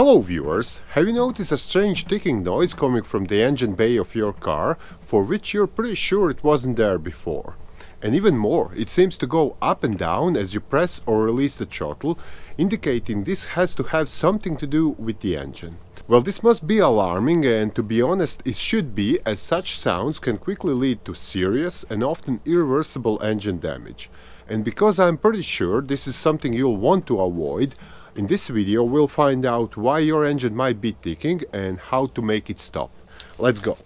Hello viewers, have you noticed a strange ticking noise coming from the engine bay of your car, for which you're pretty sure it wasn't there before? And even more, it seems to go up and down as you press or release the throttle, indicating this has to have something to do with the engine. Well, this must be alarming, and to be honest, it should be, as such sounds can quickly lead to serious and often irreversible engine damage. And because I'm pretty sure this is something you'll want to avoid, in this video we'll find out why your engine might be ticking and how to make it stop. Let's go!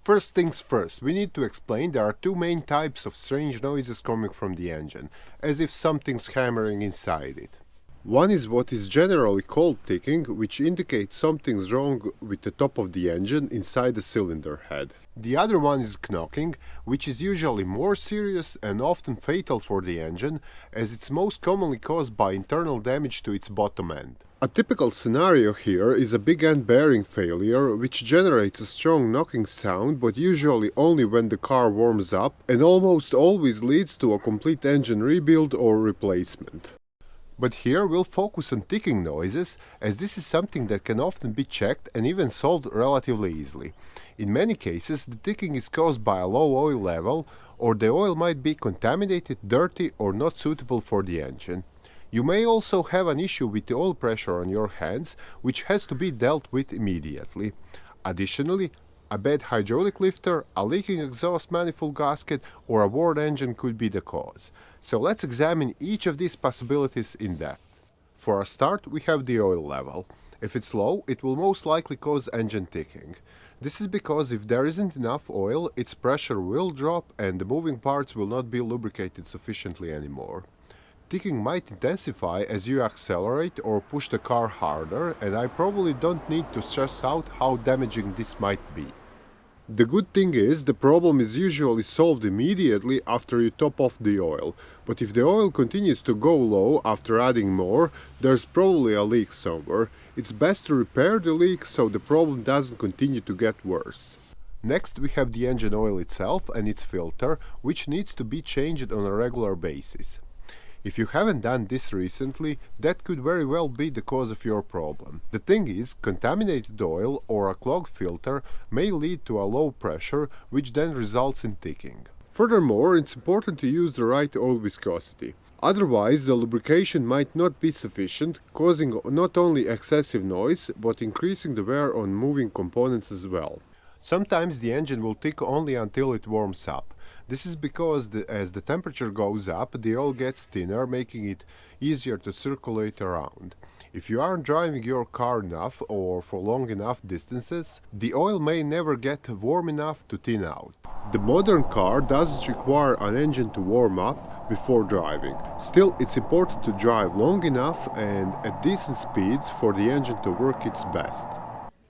First things first, we need to explain there are two main types of strange noises coming from the engine, as if something's hammering inside it. One is what is generally called ticking, which indicates something's wrong with the top of the engine inside the cylinder head. The other one is knocking, which is usually more serious and often fatal for the engine, as it's most commonly caused by internal damage to its bottom end. A typical scenario here is a big end bearing failure, which generates a strong knocking sound, but usually only when the car warms up, and almost always leads to a complete engine rebuild or replacement. But here we'll focus on ticking noises, as this is something that can often be checked and even solved relatively easily. In many cases, the ticking is caused by a low oil level, or the oil might be contaminated, dirty, or not suitable for the engine. You may also have an issue with the oil pressure on your hands, which has to be dealt with immediately. Additionally, a bad hydraulic lifter, a leaking exhaust manifold gasket, or a worn engine could be the cause. So let's examine each of these possibilities in depth. For a start, we have the oil level. If it's low, it will most likely cause engine ticking. This is because if there isn't enough oil, its pressure will drop and the moving parts will not be lubricated sufficiently anymore. Ticking might intensify as you accelerate or push the car harder, and I probably don't need to stress out how damaging this might be. The good thing is, the problem is usually solved immediately after you top off the oil, but if the oil continues to go low after adding more, there's probably a leak somewhere. It's best to repair the leak so the problem doesn't continue to get worse. Next, we have the engine oil itself and its filter, which needs to be changed on a regular basis. If you haven't done this recently, that could very well be the cause of your problem. The thing is, contaminated oil or a clogged filter may lead to a low pressure, which then results in ticking. Furthermore, it's important to use the right oil viscosity. Otherwise, the lubrication might not be sufficient, causing not only excessive noise, but increasing the wear on moving components as well. Sometimes the engine will tick only until it warms up. This is because as the temperature goes up, the oil gets thinner, making it easier to circulate around. If you aren't driving your car enough or for long enough distances, the oil may never get warm enough to thin out. The modern car doesn't require an engine to warm up before driving. Still, it's important to drive long enough and at decent speeds for the engine to work its best.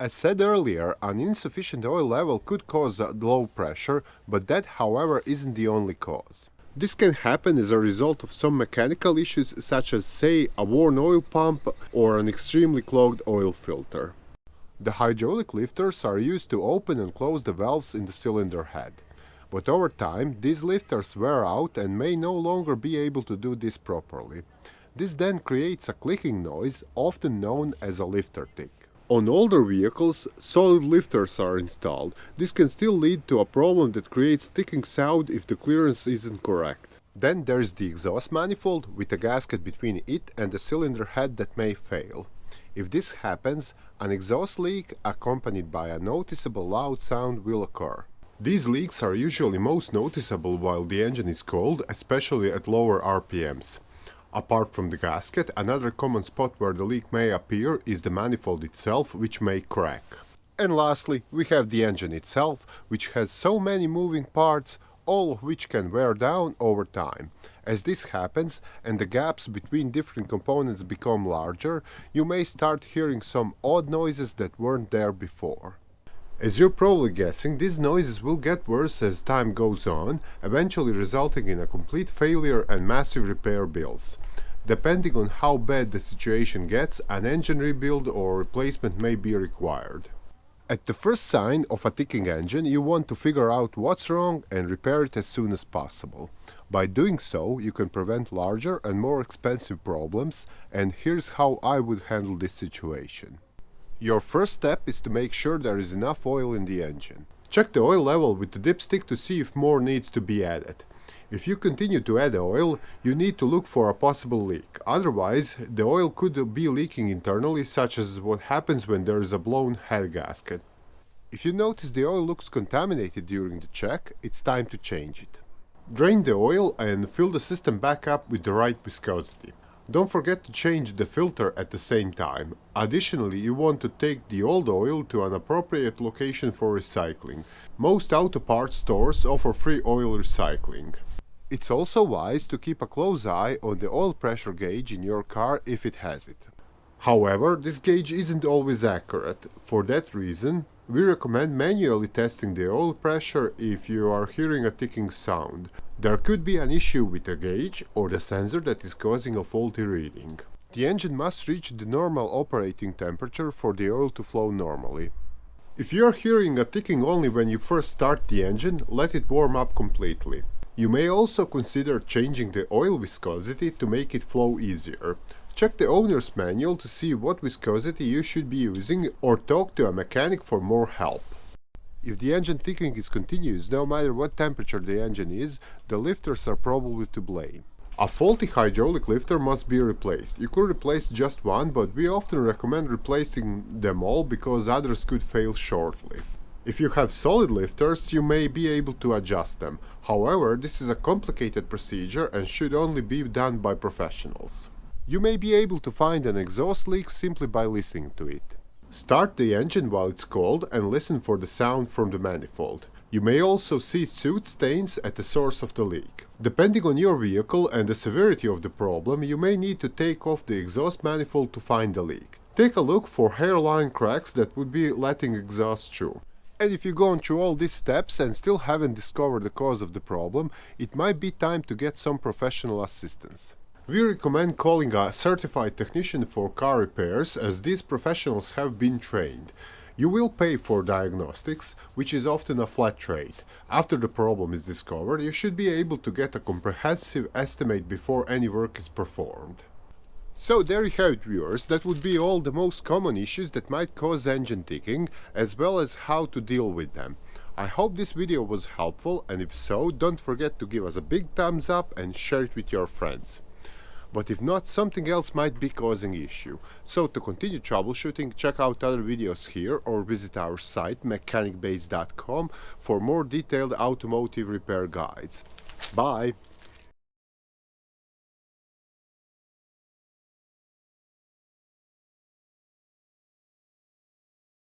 As said earlier, an insufficient oil level could cause a low pressure, but that, however, isn't the only cause. This can happen as a result of some mechanical issues, such as, say, a worn oil pump or an extremely clogged oil filter. The hydraulic lifters are used to open and close the valves in the cylinder head. But over time, these lifters wear out and may no longer be able to do this properly. This then creates a clicking noise, often known as a lifter tick. On older vehicles, solid lifters are installed. This can still lead to a problem that creates ticking sound if the clearance isn't correct. Then there's the exhaust manifold with a gasket between it and the cylinder head that may fail. If this happens, an exhaust leak accompanied by a noticeable loud sound will occur. These leaks are usually most noticeable while the engine is cold, especially at lower RPMs. Apart from the gasket, another common spot where the leak may appear is the manifold itself, which may crack. And lastly, we have the engine itself, which has so many moving parts, all of which can wear down over time. As this happens, and the gaps between different components become larger, you may start hearing some odd noises that weren't there before. As you're probably guessing, these noises will get worse as time goes on, eventually resulting in a complete failure and massive repair bills. Depending on how bad the situation gets, an engine rebuild or replacement may be required. At the first sign of a ticking engine, you want to figure out what's wrong and repair it as soon as possible. By doing so, you can prevent larger and more expensive problems, and here's how I would handle this situation. Your first step is to make sure there is enough oil in the engine. Check the oil level with the dipstick to see if more needs to be added. If you continue to add oil, you need to look for a possible leak. Otherwise, the oil could be leaking internally, such as what happens when there is a blown head gasket. If you notice the oil looks contaminated during the check, it's time to change it. Drain the oil and fill the system back up with the right viscosity. Don't forget to change the filter at the same time. Additionally, you want to take the old oil to an appropriate location for recycling. Most auto parts stores offer free oil recycling. It's also wise to keep a close eye on the oil pressure gauge in your car if it has it. However, this gauge isn't always accurate. For that reason, we recommend manually testing the oil pressure if you are hearing a ticking sound. There could be an issue with the gauge or the sensor that is causing a faulty reading. The engine must reach the normal operating temperature for the oil to flow normally. If you are hearing a ticking only when you first start the engine, let it warm up completely. You may also consider changing the oil viscosity to make it flow easier. Check the owner's manual to see what viscosity you should be using, or talk to a mechanic for more help. If the engine ticking is continuous, no matter what temperature the engine is, the lifters are probably to blame. A faulty hydraulic lifter must be replaced. You could replace just one, but we often recommend replacing them all because others could fail shortly. If you have solid lifters, you may be able to adjust them. However, this is a complicated procedure and should only be done by professionals. You may be able to find an exhaust leak simply by listening to it. Start the engine while it's cold and listen for the sound from the manifold. You may also see soot stains at the source of the leak. Depending on your vehicle and the severity of the problem, you may need to take off the exhaust manifold to find the leak. Take a look for hairline cracks that would be letting exhaust through. And if you've gone through all these steps and still haven't discovered the cause of the problem, it might be time to get some professional assistance. We recommend calling a certified technician for car repairs, as these professionals have been trained. You will pay for diagnostics, which is often a flat rate. After the problem is discovered, you should be able to get a comprehensive estimate before any work is performed. So there you have it, viewers. That would be all the most common issues that might cause engine ticking, as well as how to deal with them. I hope this video was helpful, and if so, don't forget to give us a big thumbs up and share it with your friends. But if not, something else might be causing issue. So to continue troubleshooting, check out other videos here or visit our site mechanicbase.com for more detailed automotive repair guides. Bye!